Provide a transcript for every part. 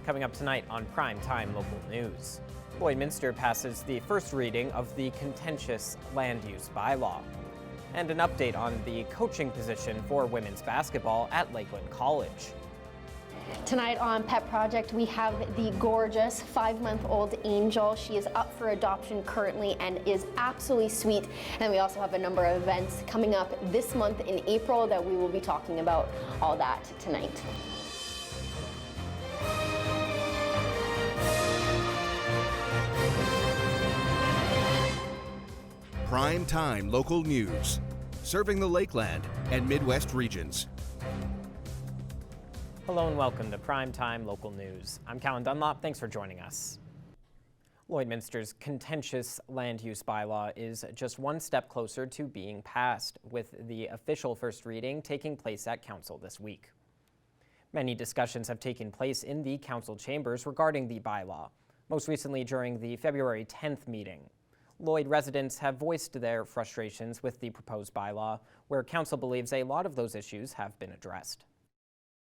Coming up tonight on Prime Time Local News. Lloydminster passes the first reading of the contentious land use bylaw. And an update on the coaching position for women's basketball at Lakeland College. Tonight on Pet Project, we have the gorgeous 5-month-old Angel. She is up for adoption currently and is absolutely sweet. And we also have a number of events coming up this month in April that we will be talking about all that tonight. Prime Time Local News, serving the Lakeland and Midwest regions. Hello and welcome to Prime Time Local News. I'm Callan Dunlop. Thanks for joining us. Lloydminster's contentious land use bylaw is just one step closer to being passed, with the official first reading taking place at Council this week. Many discussions have taken place in the Council chambers regarding the bylaw, most recently during the February 10th meeting. Lloyd residents have voiced their frustrations with the proposed bylaw, where Council believes a lot of those issues have been addressed.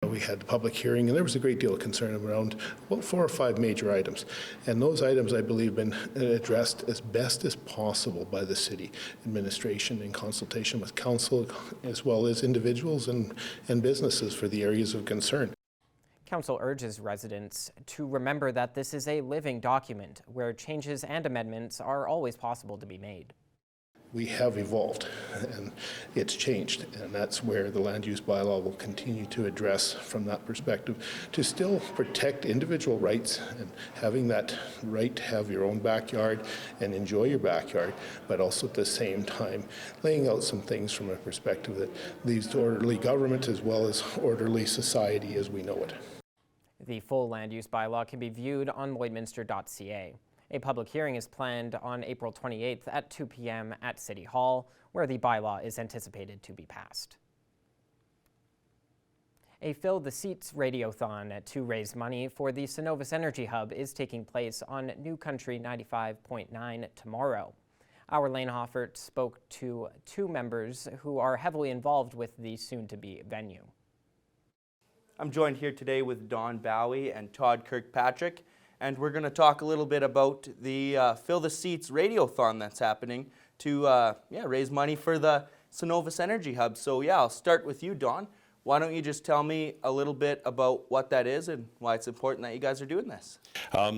We had the public hearing, and there was a great deal of concern around about 4 or 5 major items. And those items, I believe, have been addressed as best as possible by the city administration in consultation with council, as well as individuals and businesses for the areas of concern. Council urges residents to remember that this is a living document where changes and amendments are always possible to be made. We have evolved and it's changed, and that's where the land use bylaw will continue to address from that perspective, to still protect individual rights and having that right to have your own backyard and enjoy your backyard, but also at the same time laying out some things from a perspective that leads to orderly government as well as orderly society as we know it. The full land use bylaw can be viewed on lloydminster.ca. A public hearing is planned on April 28th at 2 p.m. at City Hall, where the bylaw is anticipated to be passed. A Fill the Seats radiothon to raise money for the Cenovus Energy Hub is taking place on New Country 95.9 tomorrow. Our Lane Hoffert spoke to 2 members who are heavily involved with the soon-to-be venue. I'm joined here today with Don Bowie and Todd Kirkpatrick, and we're going to talk a little bit about the Fill the Seats radiothon that's happening to raise money for the Cenovus Energy Hub. So I'll start with you, Don. Why don't you just tell me a little bit about what that is and why it's important that you guys are doing this?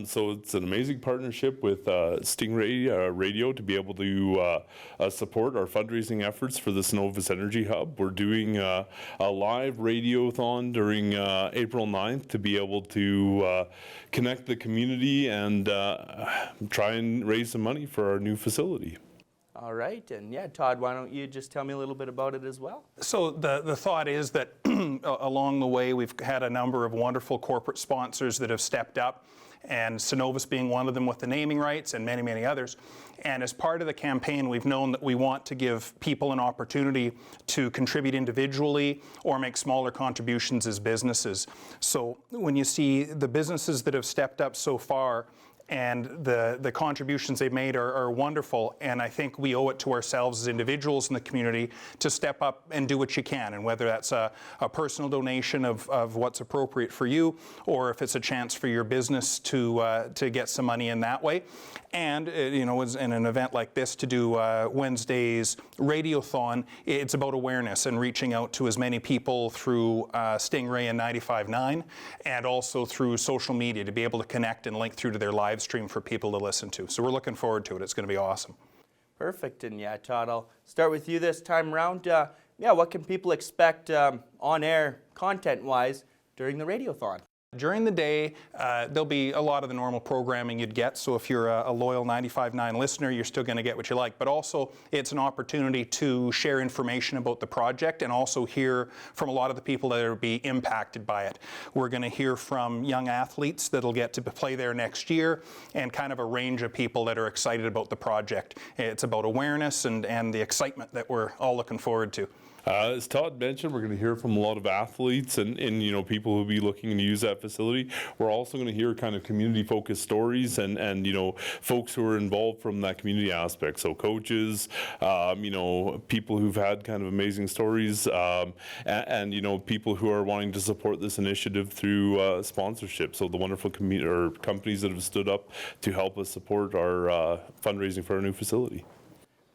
So it's an amazing partnership with Stingray Radio to be able to support our fundraising efforts for the Cenovus Energy Hub. We're doing a live radiothon during April 9th to be able to connect the community and try and raise some money for our new facility. All right, and Todd, why don't you just tell me a little bit about it as well? So the thought is that along the way we've had a number of wonderful corporate sponsors that have stepped up, and Cenovus being one of them with the naming rights and many, many others. And as part of the campaign, we've known that we want to give people an opportunity to contribute individually or make smaller contributions as businesses. So when you see the businesses that have stepped up so far, and the contributions they've made are wonderful, and I think we owe it to ourselves as individuals in the community to step up and do what you can, and whether that's a personal donation of what's appropriate for you, or if it's a chance for your business to get some money in that way. And in an event like this, to do Wednesday's radiothon, it's about awareness and reaching out to as many people through Stingray and 95.9, and also through social media to be able to connect and link through to their live stream for people to listen to. So we're looking forward to it. It's going to be awesome. Perfect. And Todd, I'll start with you this time around. What can people expect on-air content-wise during the radiothon? During the day, there'll be a lot of the normal programming you'd get. So if you're a loyal 95.9 listener, you're still going to get what you like. But also, it's an opportunity to share information about the project and also hear from a lot of the people that will be impacted by it. We're going to hear from young athletes that'll get to play there next year, and kind of a range of people that are excited about the project. It's about awareness and the excitement that we're all looking forward to. As Todd mentioned, we're going to hear from a lot of athletes and you know, people who will be looking to use that facility. We're also going to hear kind of community-focused stories and you know, folks who are involved from that community aspect. So coaches, you know, people who've had kind of amazing stories, and you know, people who are wanting to support this initiative through sponsorship. So the wonderful companies that have stood up to help us support our fundraising for our new facility.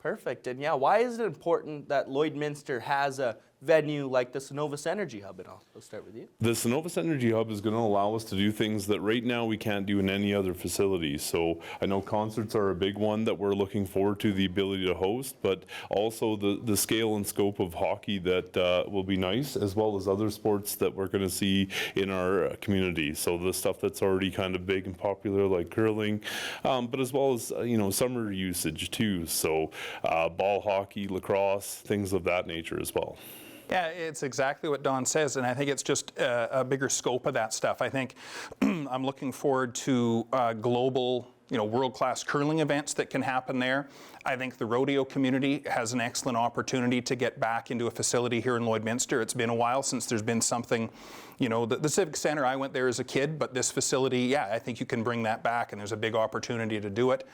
Perfect. And yeah, why is it important that Lloydminster has a venue like the Cenovus Energy Hub? And I'll start with you. The Cenovus Energy Hub is going to allow us to do things that right now we can't do in any other facility. So I know concerts are a big one that we're looking forward to the ability to host, but also the scale and scope of hockey that will be nice, as well as other sports that we're going to see in our community. So the stuff that's already kind of big and popular like curling, but as well as you know, summer usage too. So ball hockey, lacrosse, things of that nature as well. Yeah, it's exactly what Don says, and I think it's just a bigger scope of that stuff. I think I'm looking forward to global, you know, world-class curling events that can happen there. I think the rodeo community has an excellent opportunity to get back into a facility here in Lloydminster. It's been a while since there's been something, you know, the Civic Center, I went there as a kid, but this facility, yeah, I think you can bring that back, and there's a big opportunity to do it.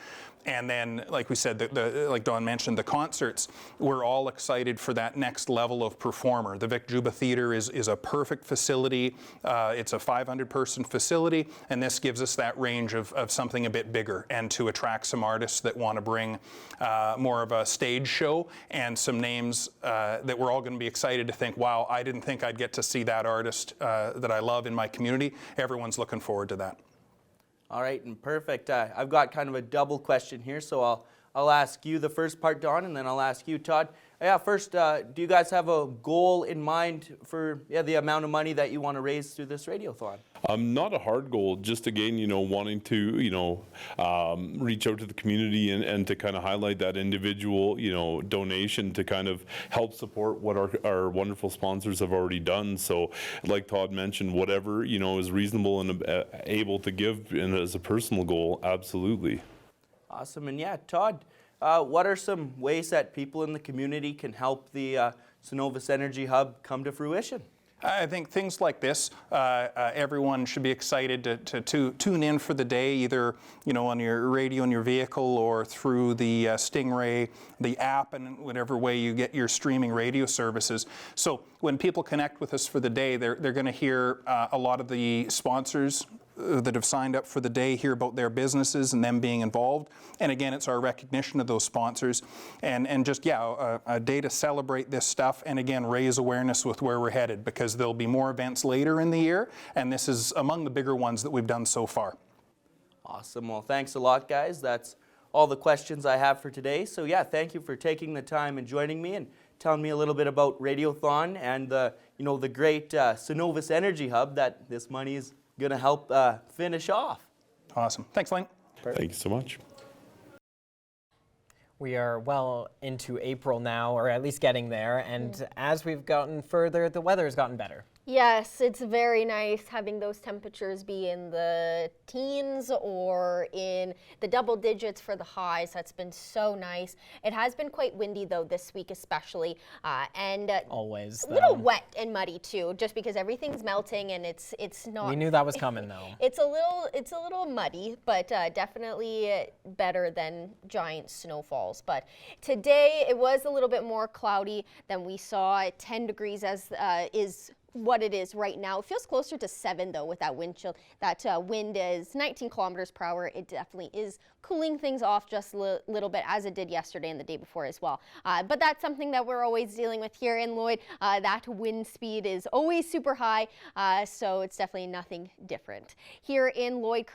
And then, like we said, like Don mentioned, the concerts, we're all excited for that next level of performer. The Vic Juba Theatre is a perfect facility. It's a 500-person facility, and this gives us that range of something a bit bigger, and to attract some artists that want to bring more of a stage show, and some names that we're all going to be excited to think, wow, I didn't think I'd get to see that artist that I love in my community. Everyone's looking forward to that. All right, and perfect. I've got kind of a double question here, so I'll ask you the first part, Don, and then I'll ask you, Todd. Yeah, first, do you guys have a goal in mind for the amount of money that you want to raise through this radiothon? Not a hard goal, just again, you know, wanting to, you know, reach out to the community and to kind of highlight that individual, you know, donation to kind of help support what our wonderful sponsors have already done. So like Todd mentioned, whatever, you know, is reasonable and able to give and as a personal goal, absolutely. Awesome. And yeah, Todd, what are some ways that people in the community can help the Cenovus Energy Hub come to fruition? I think things like this, everyone should be excited to tune in for the day, either, you know, on your radio in your vehicle or through the Stingray, the app, and whatever way you get your streaming radio services. So when people connect with us for the day, they're going to hear a lot of the sponsors that have signed up for the day, hear about their businesses and them being involved. And again, it's our recognition of those sponsors and just, yeah, a day to celebrate this stuff and again, raise awareness with where we're headed, because there'll be more events later in the year, and this is among the bigger ones that we've done so far. Awesome. Well, thanks a lot, guys. That's all the questions I have for today. So yeah, thank you for taking the time and joining me and telling me a little bit about Radiothon and the great Cenovus Energy Hub that this money is going to help finish off. Awesome. Thanks, Lane. Thank you so much. We are well into April now, or at least getting there, and as we've gotten further, the weather has gotten better. Yes, it's very nice having those temperatures be in the teens or in the double digits for the highs. That's been so nice. It has been quite windy though this week especially, and always a little wet and muddy too, just because everything's melting and it's not. We knew that was coming though. It's a little muddy, but definitely better than giant snowfalls. But today it was a little bit more cloudy than we saw. 10 degrees as is what it is right now. It feels closer to 7 though with that wind chill. That wind is 19 kilometers per hour. It definitely is cooling things off just a little bit, as it did yesterday and the day before as well. But that's something that we're always dealing with here in Lloyd. That wind speed is always super high, so it's definitely nothing different. Here in Lloyd,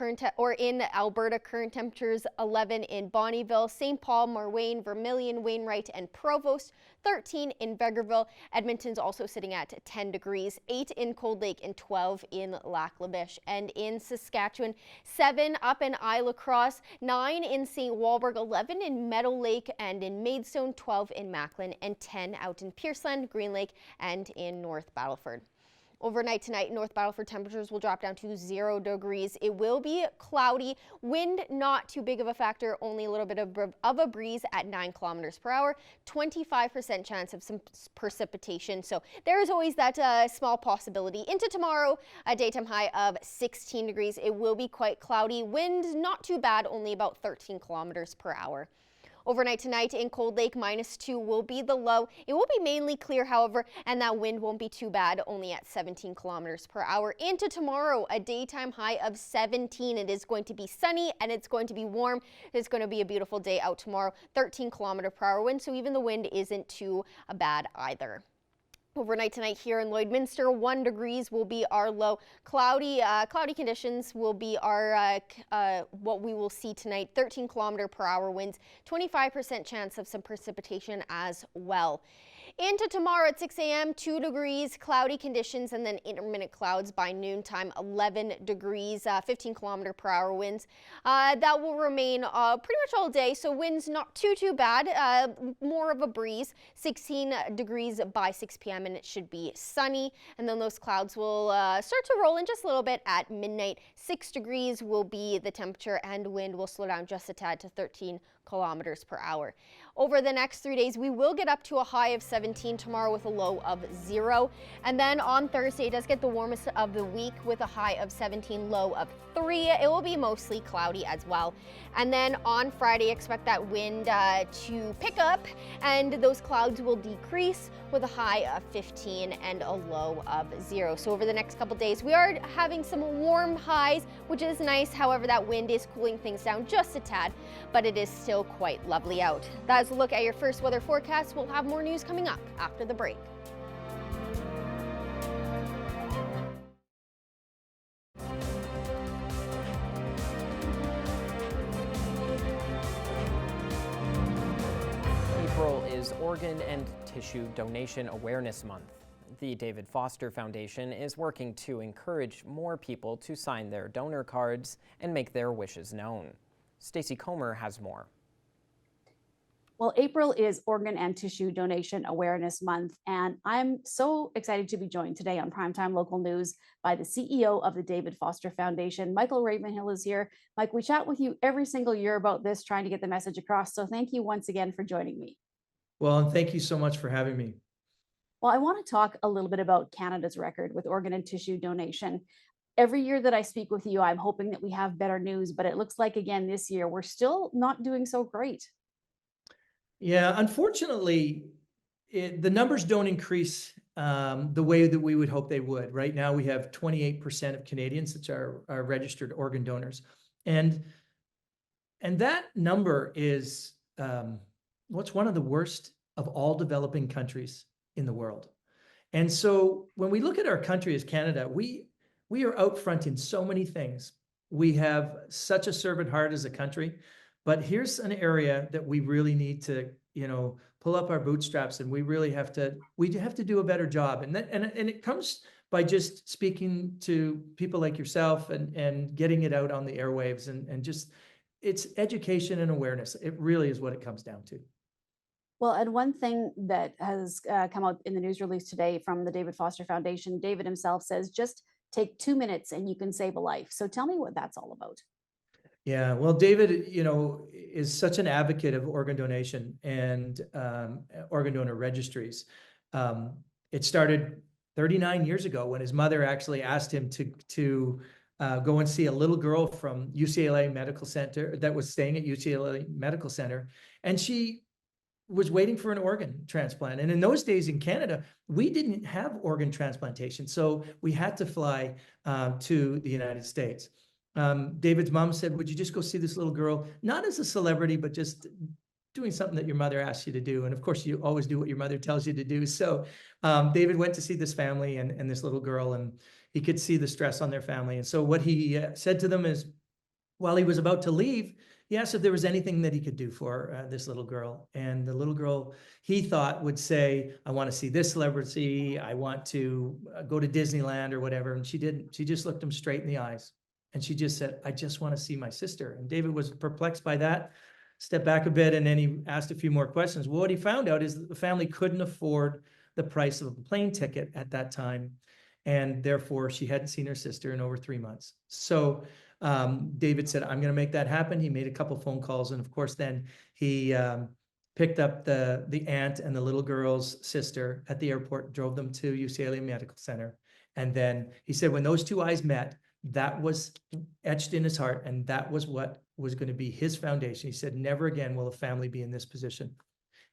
in Alberta, current temperatures 11 in Bonnyville, St. Paul, Marwayne, Vermilion, Wainwright, and Provost. 13 in Vegreville. Edmonton's also sitting at 10 degrees, 8 in Cold Lake, and 12 in Lac La Biche. And in Saskatchewan, 7 up in Isle La Crosse, 9 in St. Walburg, 11 in Meadow Lake and in Maidstone, 12 in Macklin, and 10 out in Pierceland, Green Lake, and in North Battleford. Overnight tonight, North Battleford temperatures will drop down to 0 degrees. It will be cloudy. Wind not too big of a factor, only a little bit of a breeze at 9 kilometers per hour. 25% chance of some precipitation. So there is always that small possibility. Into tomorrow, a daytime high of 16 degrees. It will be quite cloudy. Wind not too bad, only about 13 kilometers per hour. Overnight tonight in Cold Lake, -2 will be the low. It will be mainly clear, however, and that wind won't be too bad, only at 17 kilometers per hour. Into tomorrow, a daytime high of 17. It is going to be sunny and it's going to be warm. It's going to be a beautiful day out tomorrow. 13 kilometer per hour wind, so even the wind isn't too bad either. Overnight tonight here in Lloydminster, 1 degrees will be our low. Cloudy conditions will be our what we will see tonight. 13 kilometer per hour winds, 25% chance of some precipitation as well. Into tomorrow at 6 a.m., 2 degrees, cloudy conditions, and then intermittent clouds by noontime, 11 degrees, 15 kilometer per hour winds. That will remain pretty much all day, so winds not too bad, more of a breeze, 16 degrees by 6 p.m., and it should be sunny. And then those clouds will start to roll in just a little bit at midnight. 6 degrees will be the temperature, and wind will slow down just a tad to 13 kilometers per hour. Over the next 3 days, we will get up to a high of 17 tomorrow with a low of 0. And then on Thursday, it does get the warmest of the week with a high of 17, low of 3. It will be mostly cloudy as well. And then on Friday, expect that wind to pick up and those clouds will decrease with a high of 15 and a low of 0. So over the next couple days, we are having some warm highs, which is nice. However, that wind is cooling things down just a tad, but it is still quite lovely out. That's a look at your first weather forecast. We'll have more news coming up after the break. April is Organ and Tissue Donation Awareness Month. The David Foster Foundation is working to encourage more people to sign their donor cards and make their wishes known. Stacey Comer has more. Well, April is Organ and Tissue Donation Awareness Month, and I'm so excited to be joined today on Primetime Local News by the CEO of the David Foster Foundation. Michael Ravenhill is here. Mike, we chat with you every single year about this, trying to get the message across, so thank you once again for joining me. Well, and thank you so much for having me. Well, I want to talk a little bit about Canada's record with organ and tissue donation. Every year that I speak with you, I'm hoping that we have better news, but it looks like again this year, we're still not doing so great. Yeah, unfortunately, the numbers don't increase the way that we would hope they would. Right now, we have 28% of Canadians that are registered organ donors. And that number is what's one of the worst of all developing countries in the world. And so when we look at our country as Canada, we are out front in so many things. We have such a servant heart as a country, but here's an area that we really need to, pull up our bootstraps, and we have to do a better job. And it comes by just speaking to people like yourself and getting it out on the airwaves and just, it's education and awareness. It really is what it comes down to. Well, and one thing that has come out in the news release today from the David Foster Foundation, David himself says, just take 2 minutes and you can save a life. So tell me what that's all about. Yeah, well, David, is such an advocate of organ donation and organ donor registries. It started 39 years ago when his mother actually asked him to go and see a little girl from UCLA Medical Center that was staying at UCLA Medical Center. And she was waiting for an organ transplant. And in those days in Canada, we didn't have organ transplantation. So we had to fly to the United States. David's mom said, would you just go see this little girl? Not as a celebrity, but just doing something that your mother asked you to do. And of course, you always do what your mother tells you to do. So David went to see this family and this little girl, and he could see the stress on their family. And so what he said to them is, while he was about to leave, he asked if there was anything that he could do for this little girl. And the little girl, he thought, would say, I want to see this celebrity. I want to go to Disneyland or whatever. And she didn't. She just looked him straight in the eyes. And she just said, I just want to see my sister. And David was perplexed by that, stepped back a bit, and then he asked a few more questions. Well, what he found out is that the family couldn't afford the price of a plane ticket at that time. and therefore she hadn't seen her sister in over 3 months. So David said, I'm going to make that happen. He made a couple phone calls, and of course then he picked up the aunt and the little girl's sister at the airport, drove them to UCLA Medical Center. And then he said, when those two eyes met, that was etched in his heart, and that was what was going to be his foundation. He said, never again will a family be in this position.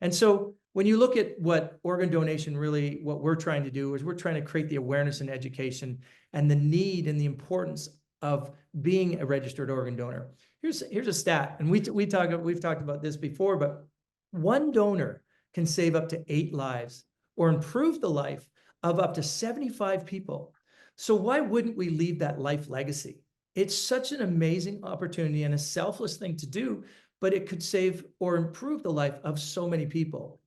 And so when you look at what organ donation really, what we're trying to do is we're trying to create the awareness and education and the need and the importance of being a registered organ donor. Here's a stat, and we've talked about this before, but one donor can save up to 8 lives or improve the life of up to 75 people. So why wouldn't we leave that life legacy? It's such an amazing opportunity and a selfless thing to do, but it could save or improve the life of so many people.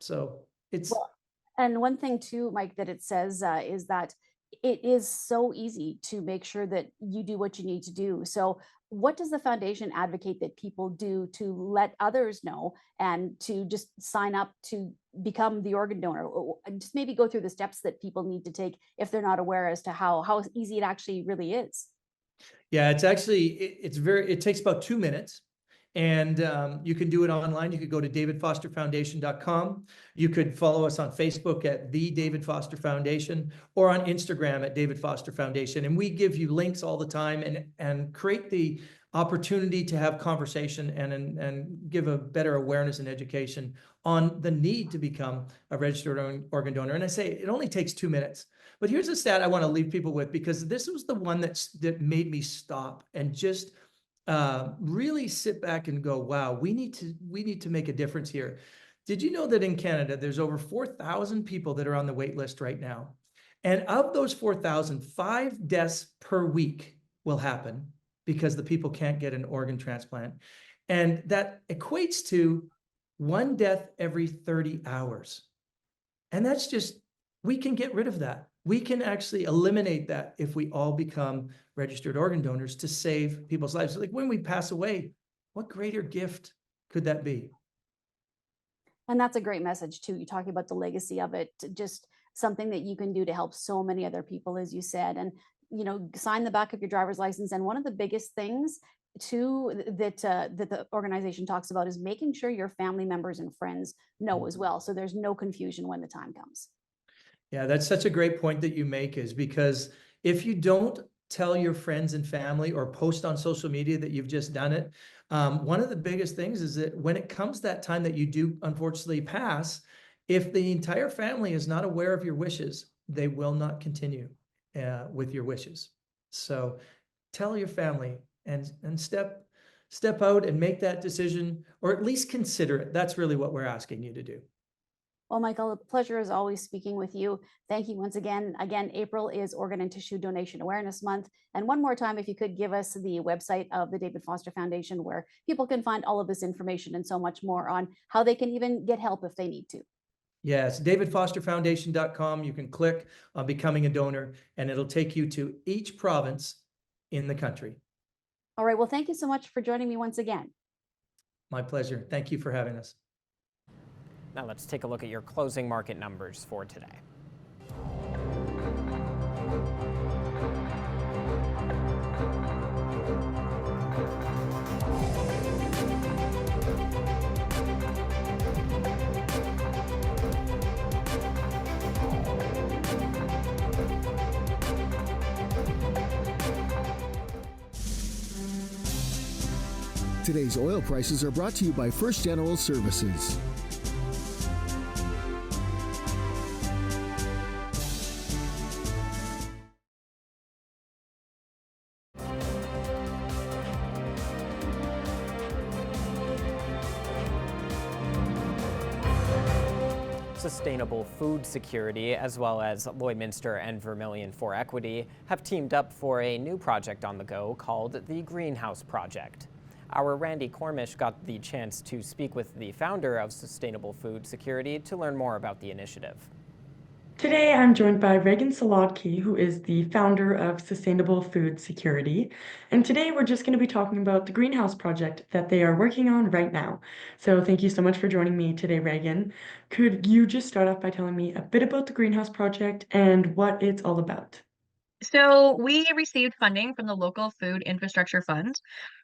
So it's... Well, and one thing too, Mike, that it says is that it is so easy to make sure that you do what you need to do. So what does the foundation advocate that people do to let others know and to just sign up to become the organ donor? Just maybe go through the steps that people need to take if they're not aware as to how easy it actually really is. Yeah, it's actually, it takes about 2 minutes. And you can do it online. You could go to davidfosterfoundation.com. You could follow us on Facebook at The David Foster Foundation, or on Instagram at David Foster Foundation. And we give you links all the time and create the opportunity to have conversation and give a better awareness and education on the need to become a registered organ donor. And I say it only takes 2 minutes. But here's a stat I want to leave people with, because this was the one that made me stop and just really sit back and go, wow, we need to make a difference here. Did you know that in Canada, there's over 4,000 people that are on the wait list right now? And of those 4,000, 5 deaths per week will happen because the people can't get an organ transplant. And that equates to 1 death every 30 hours. And that's just, we can get rid of that. We can actually eliminate that if we all become registered organ donors to save people's lives. Like when we pass away, what greater gift could that be? And that's a great message too. You talking about the legacy of it, just something that you can do to help so many other people, as you said, and, you know, sign the back of your driver's license. And one of the biggest things too that the organization talks about is making sure your family members and friends know as well. So there's no confusion when the time comes. Yeah, that's such a great point that you make, is because if you don't tell your friends and family or post on social media that you've just done it, one of the biggest things is that when it comes that time that you do unfortunately pass, if the entire family is not aware of your wishes, they will not continue with your wishes. So tell your family and step out and make that decision, or at least consider it. That's really what we're asking you to do. Well, Michael, a pleasure as always speaking with you. Thank you once again. Again, April is Organ and Tissue Donation Awareness Month. And one more time, if you could give us the website of the David Foster Foundation, where people can find all of this information and so much more on how they can even get help if they need to. Yes, davidfosterfoundation.com. You can click on becoming a donor, and it'll take you to each province in the country. All right. Well, thank you so much for joining me once again. My pleasure. Thank you for having us. Now let's take a look at your closing market numbers for today. Today's oil prices are brought to you by First General Services. Sustainable Food Security, as well as Lloydminster and Vermilion for Equity, have teamed up for a new project on the go called the Greenhouse Project. Our Randy Cormish got the chance to speak with the founder of Sustainable Food Security to learn more about the initiative. Today, I'm joined by Reagan Solodke, who is the founder of Sustainable Food Security. And today, we're just going to be talking about the greenhouse project that they are working on right now. So, thank you so much for joining me today, Reagan. Could you just start off by telling me a bit about the greenhouse project and what it's all about? So we received funding from the local food infrastructure fund,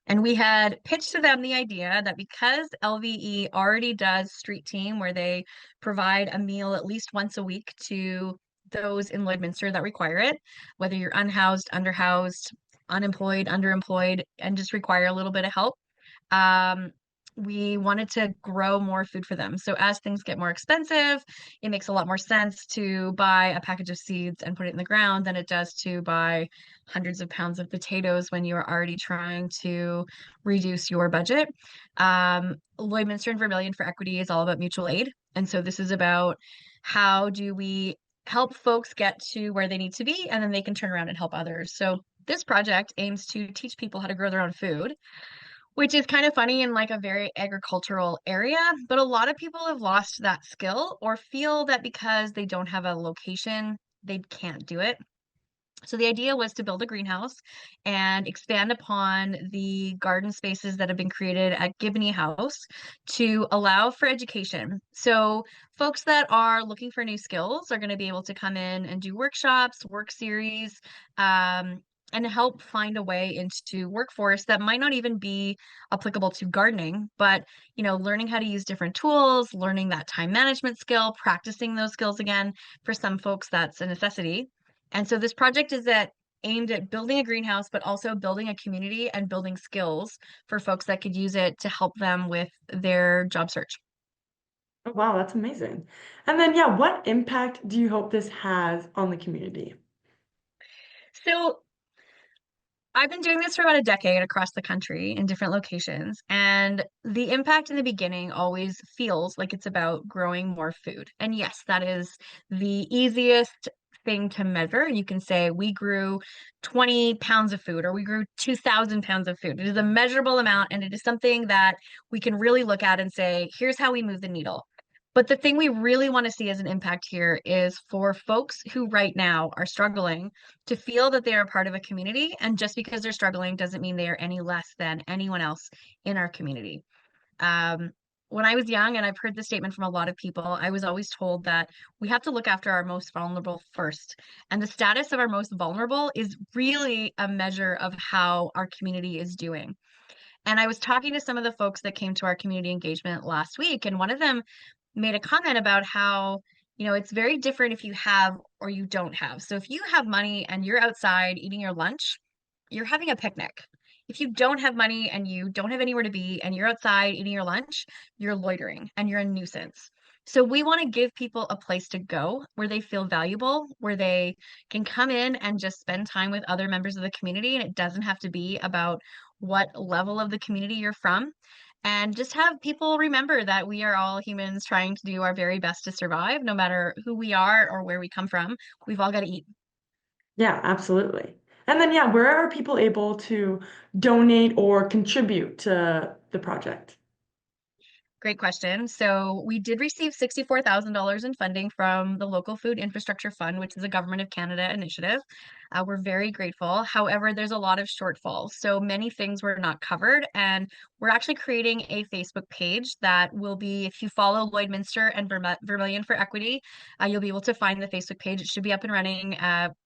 and we had pitched to them the idea that because LVE already does street team where they provide a meal at least once a week to those in Lloydminster that require it, whether you're unhoused, underhoused, unemployed, underemployed, and just require a little bit of help. Um, we wanted to grow more food for them. So as things get more expensive, it makes a lot more sense to buy a package of seeds and put it in the ground than it does to buy hundreds of pounds of potatoes when you are already trying to reduce your budget. Lloydminster and Vermilion for Equity is all about mutual aid. And so this is about how do we help folks get to where they need to be, and then they can turn around and help others. So this project aims to teach people how to grow their own food, which is kind of funny in like a very agricultural area, but a lot of people have lost that skill or feel that because they don't have a location, they can't do it. So the idea was to build a greenhouse and expand upon the garden spaces that have been created at Gibney House to allow for education. So folks that are looking for new skills are going to be able to come in and do workshops, work series, and help find a way into workforce that might not even be applicable to gardening, but learning how to use different tools, learning that time management skill, practicing those skills again. For some folks, that's a necessity. And so this project is aimed at building a greenhouse, but also building a community and building skills for folks that could use it to help them with their job search. Oh, wow, that's amazing. And then, yeah, what impact do you hope this has on the community? So I've been doing this for about a decade across the country in different locations, and the impact in the beginning always feels like it's about growing more food. And yes, that is the easiest thing to measure. You can say we grew 20 pounds of food or we grew 2,000 pounds of food. It is a measurable amount, and it is something that we can really look at and say, here's how we move the needle. But the thing we really want to see as an impact here is for folks who right now are struggling to feel that they are a part of a community. And just because they're struggling doesn't mean they are any less than anyone else in our community. When I was young, and I've heard this statement from a lot of people, I was always told that we have to look after our most vulnerable first. And the status of our most vulnerable is really a measure of how our community is doing. And I was talking to some of the folks that came to our community engagement last week, and one of them made a comment about how, it's very different if you have or you don't have. So if you have money and you're outside eating your lunch, you're having a picnic. If you don't have money and you don't have anywhere to be and you're outside eating your lunch, you're loitering and you're a nuisance. So we want to give people a place to go where they feel valuable, where they can come in and just spend time with other members of the community. And it doesn't have to be about what level of the community you're from. And just have people remember that we are all humans trying to do our very best to survive, no matter who we are or where we come from. We've all got to eat. Yeah, absolutely. And then, yeah, where are people able to donate or contribute to the project? Great question. So we did receive $64,000 in funding from the Local Food Infrastructure Fund, which is a Government of Canada initiative. We're very grateful. However, there's a lot of shortfalls. So many things were not covered. And we're actually creating a Facebook page that will be, if you follow Lloydminster and Vermilion for Equity, you'll be able to find the Facebook page. It should be up and running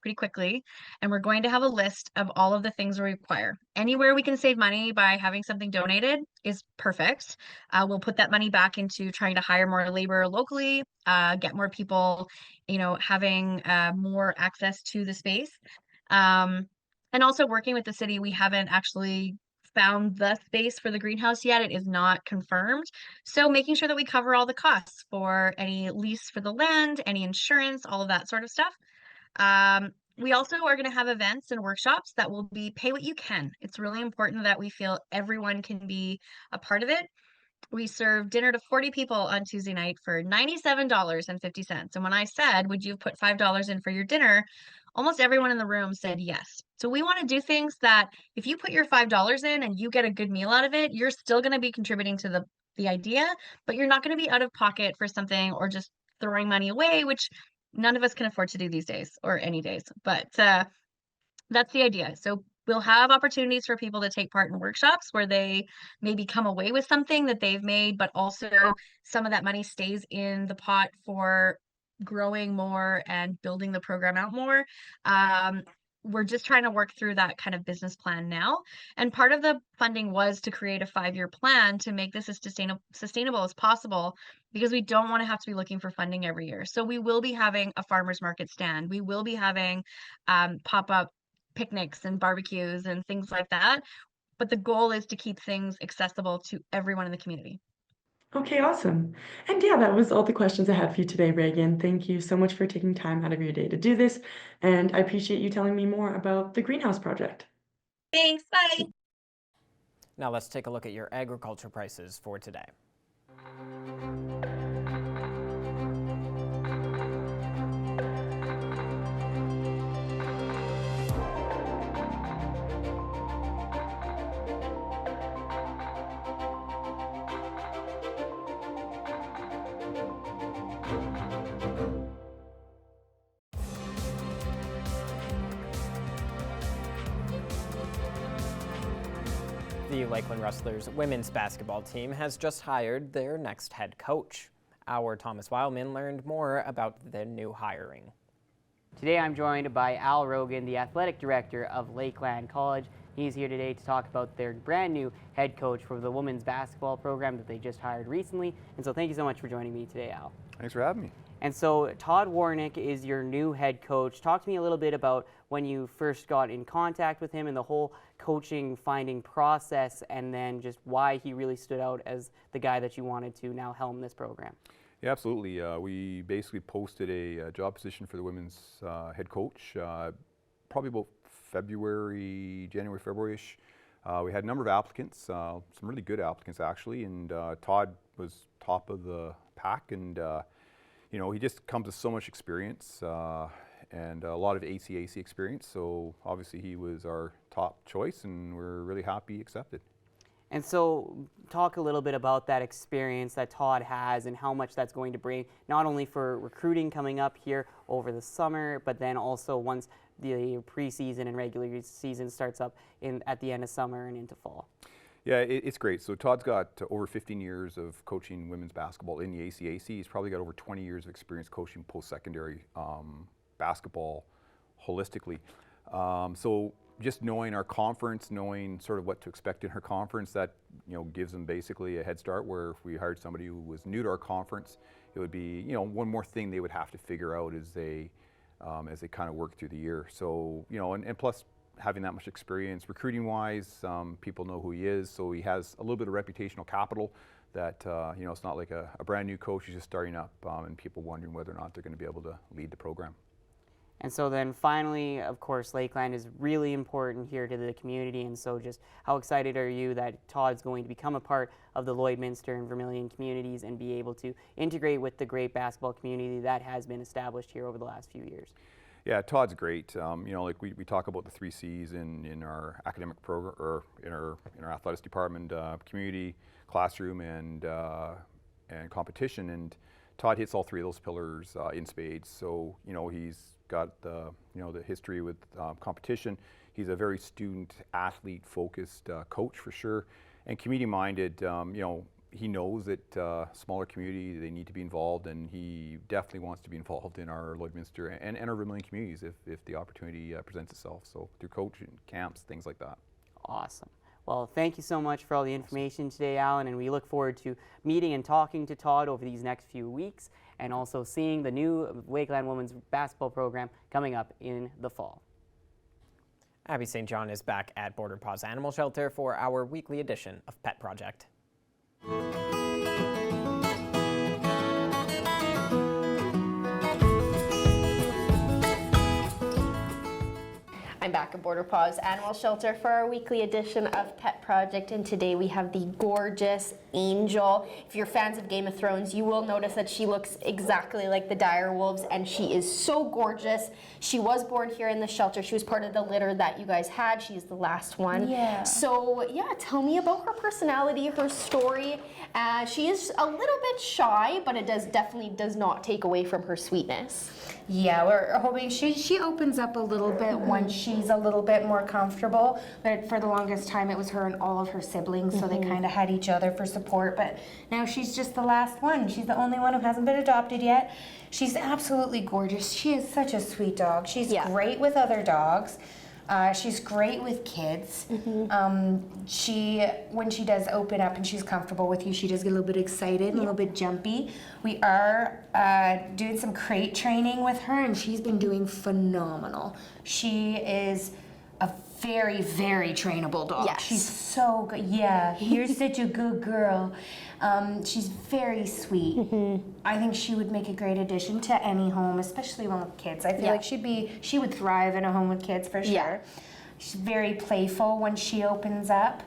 pretty quickly. And we're going to have a list of all of the things we require. Anywhere we can save money by having something donated is perfect. We'll put that money back into trying to hire more labor locally, get more people, having more access to the space. And also working with the city, we haven't actually found the space for the greenhouse yet. It is not confirmed. So making sure that we cover all the costs for any lease for the land, any insurance, all of that sort of stuff. We also are going to have events and workshops that will be pay what you can. It's really important that we feel everyone can be a part of it. We serve dinner to 40 people on Tuesday night for $97.50. And when I said, would you put $5 in for your dinner? Almost everyone in the room said yes. So we want to do things that if you put your $5 in and you get a good meal out of it, you're still going to be contributing to the idea, but you're not going to be out of pocket for something or just throwing money away, which none of us can afford to do these days or any days, but that's the idea. So we'll have opportunities for people to take part in workshops where they maybe come away with something that they've made, but also some of that money stays in the pot for growing more and building the program out more. We're just trying to work through that kind of business plan now. And part of the funding was to create a 5-year plan to make this as sustainable as possible, because we don't want to have to be looking for funding every year. So we will be having a farmer's market stand. We will be having pop-up picnics and barbecues and things like that. But the goal is to keep things accessible to everyone in the community. Okay, awesome. And yeah, that was all the questions I had for you today, Reagan. Thank you so much for taking time out of your day to do this. And I appreciate you telling me more about the Greenhouse Project. Thanks, bye. Now let's take a look at your agriculture prices for today. The Lakeland Rustlers women's basketball team has just hired their next head coach. Our Thomas Wildman learned more about the new hiring. Today I'm joined by Al Rogan, the athletic director of Lakeland College. He's here today to talk about their brand new head coach for the women's basketball program that they just hired recently. And so thank you so much for joining me today, Al. Thanks for having me. And so Todd Warnick is your new head coach. Talk to me a little bit about when you first got in contact with him and the whole coaching finding process, and then just why he really stood out as the guy that you wanted to now helm this program. Yeah, absolutely. We basically posted a job position for the women's head coach probably about January, February-ish. We had a number of applicants, some really good applicants actually, and Todd was top of the pack, and you know, he just comes with so much experience and a lot of ACAC experience, so obviously he was our top choice, and we're really happy he accepted. And so talk a little bit about that experience that Todd has and how much that's going to bring, not only for recruiting coming up here over the summer, but then also once the preseason and regular season starts up at the end of summer and into fall. Yeah, it's great. So Todd's got over 15 years of coaching women's basketball in the ACAC. He's probably got over 20 years of experience coaching post-secondary basketball holistically. So just knowing our conference, knowing sort of what to expect in her conference, that gives them basically a head start, where if we hired somebody who was new to our conference, it would be one more thing they would have to figure out as they kind of work through the year. So and plus, having that much experience recruiting wise, people know who he is, so he has a little bit of reputational capital that it's not like a brand new coach who's just starting up and people wondering whether or not they're going to be able to lead the program. And so then finally, of course, Lakeland is really important here to the community, and so just how excited are you that Todd's going to become a part of the Lloydminster and Vermilion communities and be able to integrate with the great basketball community that has been established here over the last few years? Yeah, Todd's great. Like we talk about the 3 C's in our academic program, or in our athletics department, community, classroom, and competition. And Todd hits all 3 of those pillars in spades. So he's got the history with competition. He's a very student athlete focused coach for sure, and community minded. He knows that smaller community, they need to be involved, and he definitely wants to be involved in our Lloydminster and our Vermilion communities if the opportunity presents itself. So through coaching, camps, things like that. Awesome. Well, thank you so much for all the information today, Alan, and we look forward to meeting and talking to Todd over these next few weeks, and also seeing the new Lakeland women's basketball program coming up in the fall. Abby St. John is back at Border Paws Animal Shelter for our weekly edition of Pet Project. I'm back at Border Paws Animal Shelter for our weekly edition of Pet Project, and today we have the gorgeous Angel. If you're fans of Game of Thrones, you will notice that she looks exactly like the dire wolves, and she is so gorgeous. She was born here in the shelter. She was part of the litter that you guys had. She's the last one. Yeah. So yeah, tell me about her personality, her story. She is a little bit shy, but it definitely does not take away from her sweetness. Yeah, we're hoping she opens up a little bit once she's a little bit more comfortable. But for the longest time, it was her and all of her siblings, so they kind of had each other for support. But now she's just the last one. She's the only one who hasn't been adopted yet. She's absolutely gorgeous. She is such a sweet dog. She's great with other dogs. She's great with kids. When she does open up and she's comfortable with you, she does get a little bit excited and a little bit jumpy. We are doing some crate training with her, and she's been doing phenomenal. She is a very, very trainable dog. Yes. She's so good. Yeah, you're such a good girl. She's very sweet. I think she would make a great addition to any home, especially one with kids. I feel like she would thrive in a home with kids for sure. Yeah. She's very playful when she opens up.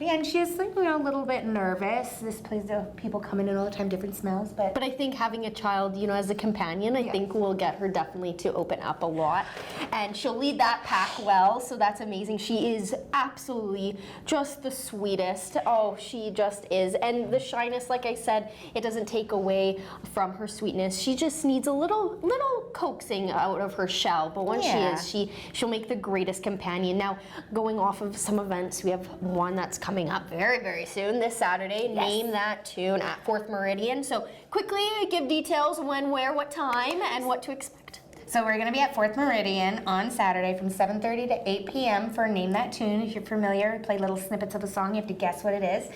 And she's like, a little bit nervous. This place, people come in all the time, different smells, but I think having a child, as a companion, I think will get her definitely to open up a lot. And she'll lead that pack well, so that's amazing. She is absolutely just the sweetest. Oh, she just is. And the shyness, like I said, it doesn't take away from her sweetness. She just needs a little coaxing out of her shell. But once she'll make the greatest companion. Now, going off of some events, we have one that's coming up very, very soon, this Saturday. Yes. Name That Tune at 4th Meridian. So quickly give details when, where, what time, and what to expect. So we're going to be at 4th Meridian on Saturday from 7:30 to 8 p.m. for Name That Tune. If you're familiar, we play little snippets of a song. You have to guess what it is.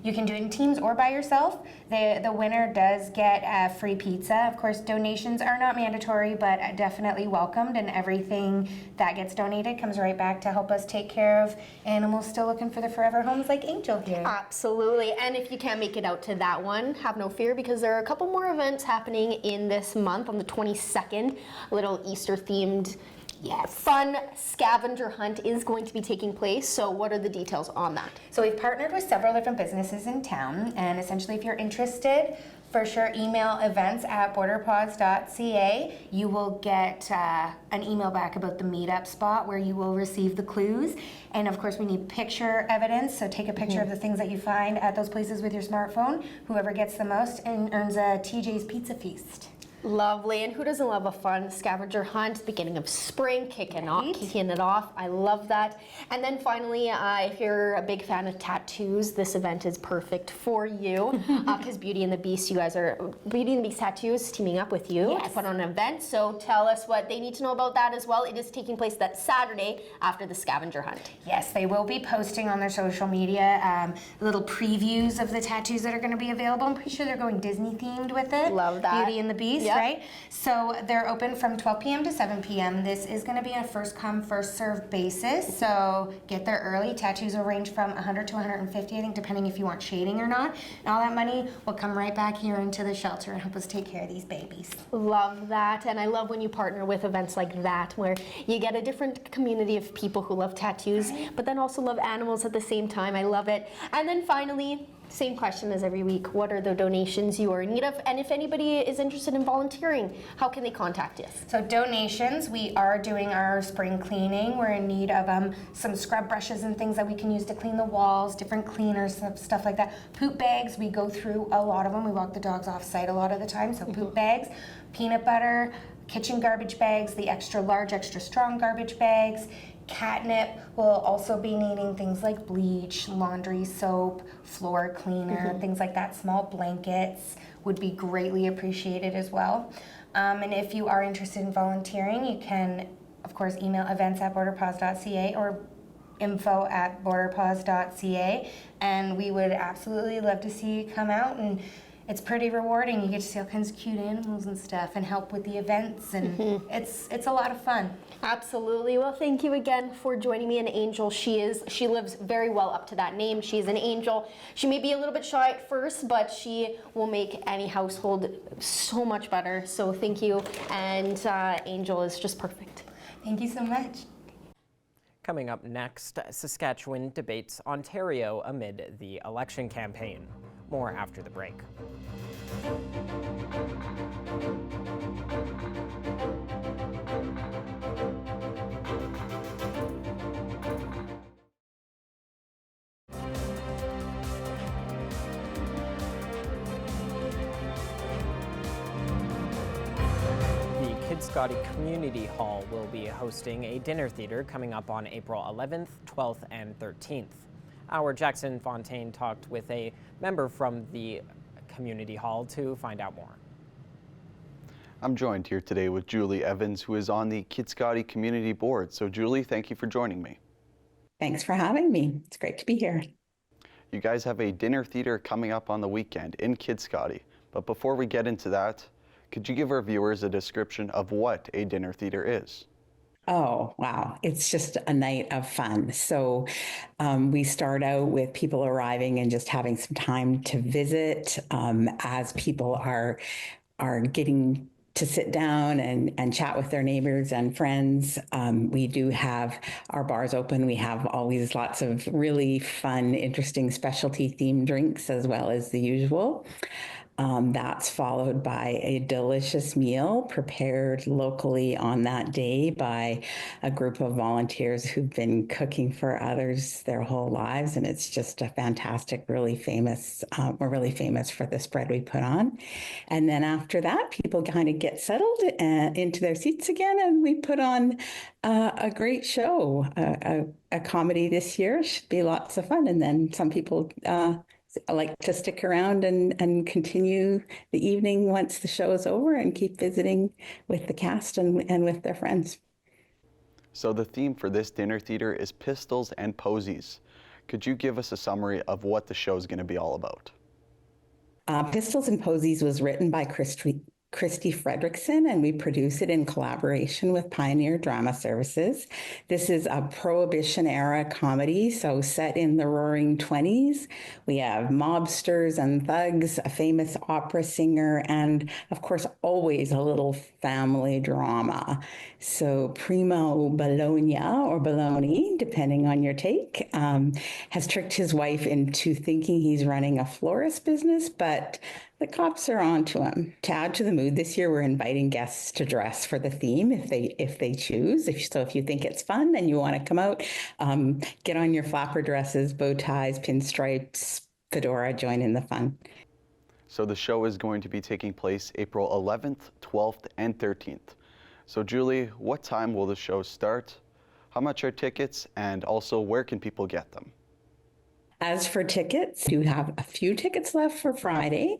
You can do it in teams or by yourself. The winner does get free pizza. Of course, donations are not mandatory, but definitely welcomed, and everything that gets donated comes right back to help us take care of animals still looking for their forever homes like Angel here. Absolutely. And if you can't make it out to that one, have no fear, because there are a couple more events happening in this month on the 22nd. A little Easter-themed fun scavenger hunt is going to be taking place. So what are the details on that? So we've partnered with several different businesses in town, and essentially if you're interested, for sure email events@borderpaws.ca. You will get an email back about the meetup spot where you will receive the clues. And of course we need picture evidence, so take a picture of the things that you find at those places with your smartphone. Whoever gets the most and earns a TJ's Pizza Feast. Lovely. And who doesn't love a fun scavenger hunt? Beginning of spring, kicking it off. I love that. And then finally, if you're a big fan of tattoos, this event is perfect for you, because Beauty and the Beast Tattoos teaming up with you to put on an event. So tell us what they need to know about that as well. It is taking place that Saturday after the scavenger hunt. Yes, they will be posting on their social media little previews of the tattoos that are going to be available. I'm pretty sure they're going Disney themed with it. Love that. Beauty and the Beast. Right? So they're open from 12 p.m. to 7 p.m. This is going to be a first come, first served basis. So get there early. Tattoos will range from $100 to $150, I think, depending if you want shading or not. And all that money will come right back here into the shelter and help us take care of these babies. Love that. And I love when you partner with events like that, where you get a different community of people who love tattoos, but then also love animals at the same time. I love it. And then finally, same question as every week. What are the donations you are in need of? And if anybody is interested in volunteering, how can they contact us? So donations, we are doing our spring cleaning. We're in need of some scrub brushes and things that we can use to clean the walls, different cleaners, stuff like that. Poop bags, we go through a lot of them. We walk the dogs off site a lot of the time. So poop bags, peanut butter, kitchen garbage bags, the extra large, extra strong garbage bags. Catnip. Will also be needing things like bleach, laundry soap, floor cleaner, things like that. Small blankets would be greatly appreciated as well. And if you are interested in volunteering, you can, of course, email events@borderpaws.ca or info@borderpaws.ca, and we would absolutely love to see you come out. And it's pretty rewarding. You get to see all kinds of cute animals and stuff and help with the events, and it's a lot of fun. Absolutely. Well, thank you again for joining me. An Angel, she lives very well up to that name. She's an angel. She may be a little bit shy at first, but she will make any household so much better. So thank you, and Angel is just perfect. Thank you so much. Coming up next, Saskatchewan debates Ontario amid the election campaign. More after the break. Scotty Community Hall will be hosting a dinner theater coming up on April 11th, 12th, and 13th. Our Jackson Fontaine talked with a member from the community hall to find out more. I'm joined here today with Julie Evans, who is on the Kitscoty Community Board. So Julie, thank you for joining me. Thanks for having me. It's great to be here. You guys have a dinner theater coming up on the weekend in Kitscoty. But before we get into that, could you give our viewers a description of what a dinner theater is? Oh, wow. It's just a night of fun. So we start out with people arriving and just having some time to visit as people are getting to sit down and chat with their neighbors and friends. We do have our bars open. We have always lots of really fun, interesting specialty themed drinks as well as the usual. That's followed by a delicious meal prepared locally on that day by a group of volunteers who've been cooking for others their whole lives. And it's just a fantastic, really famous, we're really famous for the spread we put on. And then after that, people kind of get settled into their seats again, and we put on a great show. A comedy this year should be lots of fun. And then some people I like to stick around and continue the evening once the show is over and keep visiting with the cast and with their friends. So the theme for this dinner theater is Pistols and Posies. Could you give us a summary of what the show is going to be all about? Pistols and Posies was written by Christy Fredrickson, and we produce it in collaboration with Pioneer Drama Services. This is a Prohibition-era comedy, so set in the Roaring 20s. We have mobsters and thugs, a famous opera singer, and of course, always a little family drama. So Primo Bologna, or Bologna, depending on your take, has tricked his wife into thinking he's running a florist business, but the cops are on to him. To add to the mood, this year we're inviting guests to dress for the theme if they choose. If you think it's fun and you want to come out, get on your flapper dresses, bow ties, pinstripes, fedora, join in the fun. So the show is going to be taking place April 11th, 12th, and 13th. So Julie, what time will the show start? How much are tickets? And also, where can people get them? As for tickets, we have a few tickets left for Friday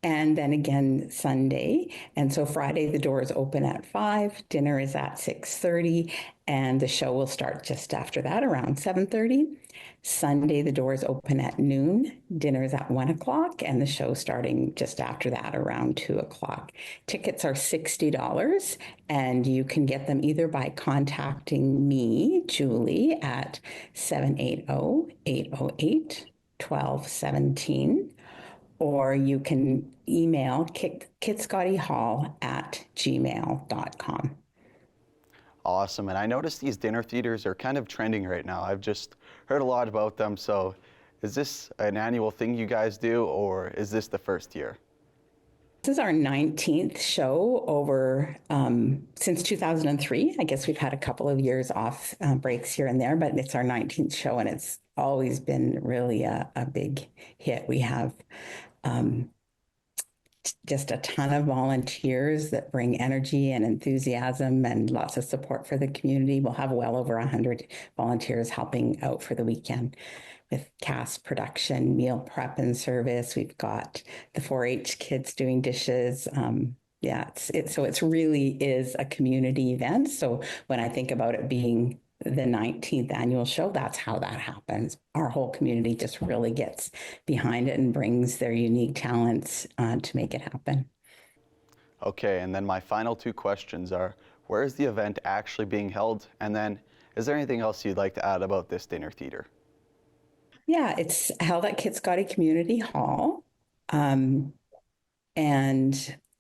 and then again Sunday. And so Friday, the doors open at 5, dinner is at 6:30, and the show will start just after that, around 7:30. Sunday, the doors open at noon, dinner is at 1 o'clock, and the show starting just after that, around 2 o'clock. Tickets are $60, and you can get them either by contacting me, Julie, at 780-808-1217, or you can email kitscottyhall@gmail.com. Awesome. And I noticed these dinner theaters are kind of trending right now. I've just heard a lot about them. So is this an annual thing you guys do, or is this the first year? This is our 19th show over since 2003. I guess we've had a couple of years off breaks here and there, but it's our 19th show, and it's always been really a big hit. We have just a ton of volunteers that bring energy and enthusiasm and lots of support for the community. We'll have well over 100 volunteers helping out for the weekend with cast production, meal prep and service. We've got the 4-H kids doing dishes. So it really is a community event. So when I think about it being the 19th annual show, that's how that happens. Our whole community just really gets behind it and brings their unique talents to make it happen. Okay, and then my final two questions are, where is the event actually being held? And then, is there anything else you'd like to add about this dinner theater? Yeah, it's held at Kitscoty Community Hall. And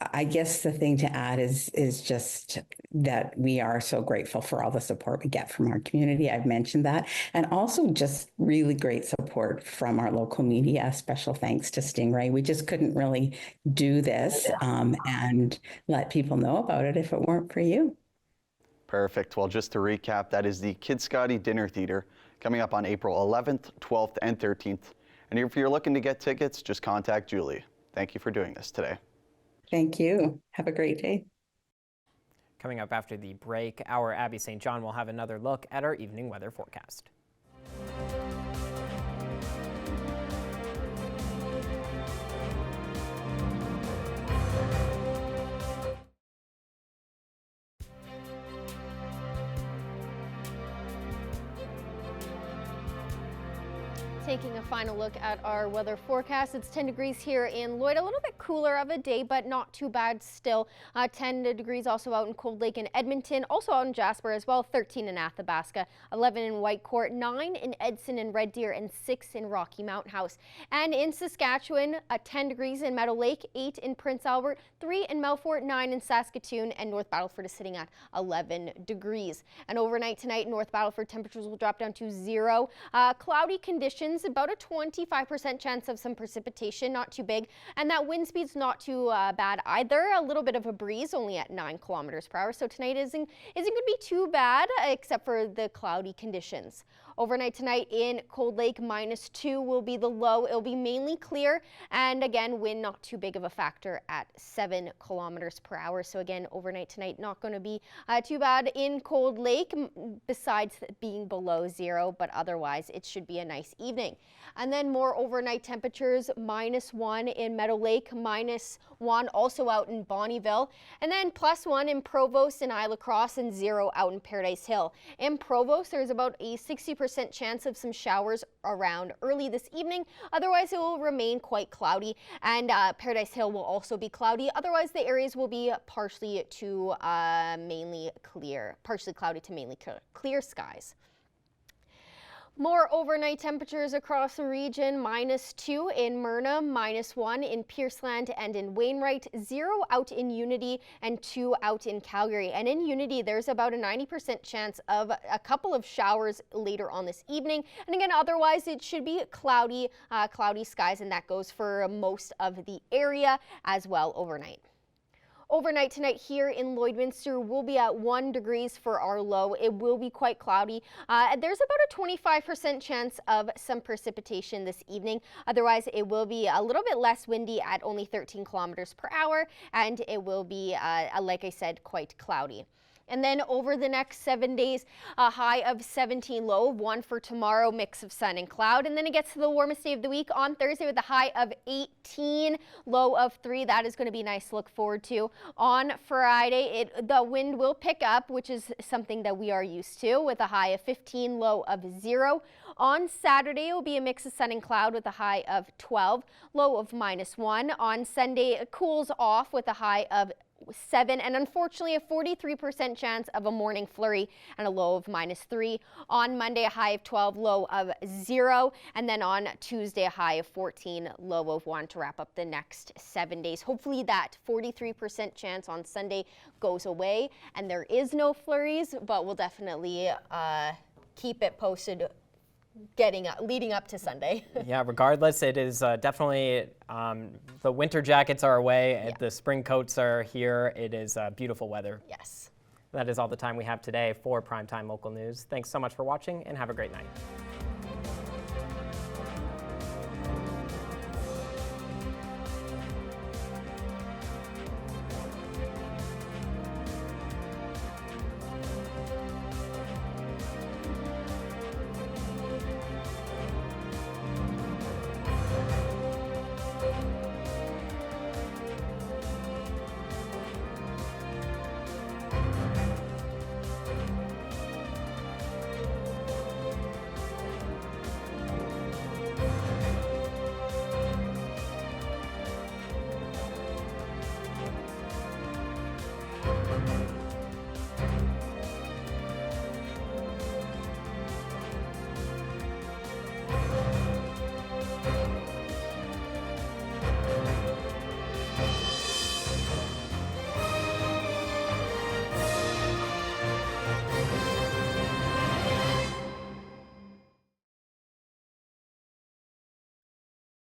I guess the thing to add is just that we are so grateful for all the support we get from our community. I've mentioned that. And also just really great support from our local media. Special thanks to Stingray. We just couldn't really do this and let people know about it if it weren't for you. Perfect. Well, just to recap, that is the Kid Scotty Dinner Theater coming up on April 11th, 12th, and 13th. And if you're looking to get tickets, just contact Julie. Thank you for doing this today. Thank you. Have a great day. Coming up after the break, our Abby St. John will have another look at our evening weather forecast. Taking a final look at our weather forecast. It's 10 degrees here in Lloyd. A little bit cooler of a day, but not too bad still. 10 degrees also out in Cold Lake and Edmonton, also out in Jasper as well. 13 in Athabasca, 11 in Whitecourt, 9 in Edson and Red Deer, and 6 in Rocky Mountain House. And in Saskatchewan, 10 degrees in Meadow Lake, 8 in Prince Albert, 3 in Melfort, 9 in Saskatoon, and North Battleford is sitting at 11 degrees. And overnight tonight, North Battleford temperatures will drop down to 0. Cloudy conditions, about a 25% chance of some precipitation, not too big, and that wind speed's not too bad either. A little bit of a breeze, only at 9 kilometers per hour, so tonight isn't going to be too bad, except for the cloudy conditions. Overnight tonight in Cold Lake, -2 will be the low. It'll be mainly clear, and again, wind not too big of a factor at 7 kilometers per hour. So again, overnight tonight not going to be too bad in Cold Lake, besides being below 0, but otherwise it should be a nice evening. And then more overnight temperatures, -1 in Meadow Lake, -1 also out in Bonnyville, and then +1 in Provost and Isla Cross, and 0 out in Paradise Hill. In Provost, there's about a 60% chance of some showers around early this evening. Otherwise, it will remain quite cloudy, and Paradise Hill will also be cloudy. Otherwise, the areas will be partially to mainly clear, partially cloudy to mainly clear skies. More overnight temperatures across the region, -2 in Myrna, -1 in Pierceland and in Wainwright, 0 out in Unity, and 2 out in Calgary. And in Unity, there's about a 90% chance of a couple of showers later on this evening. And again, otherwise, it should be cloudy skies, and that goes for most of the area as well overnight. Overnight tonight here in Lloydminster, we'll be at 1 degrees for our low. It will be quite cloudy. There's about a 25% chance of some precipitation this evening. Otherwise, it will be a little bit less windy at only 13 kilometers per hour, and it will be, like I said, quite cloudy. And then over the next 7 days, a high of 17, low of 1 for tomorrow, mix of sun and cloud. And then it gets to the warmest day of the week on Thursday with a high of 18, low of 3. That is going to be nice to look forward to. On Friday, the wind will pick up, which is something that we are used to, with a high of 15, low of 0. On Saturday, it will be a mix of sun and cloud with a high of 12, low of -1. On Sunday, it cools off with a high of 7, and unfortunately a 43% chance of a morning flurry and a low of -3. On Monday, a high of 12, low of 0, and then on Tuesday, a high of 14, low of 1 to wrap up the next 7 days. Hopefully that 43% chance on Sunday goes away and there is no flurries, but we'll definitely keep it posted leading up to Sunday. Yeah, regardless, it is definitely, the winter jackets are away, Yeah. the spring coats are here. It is beautiful weather. Yes. That is all the time we have today for Primetime Local News. Thanks so much for watching, and have a great night.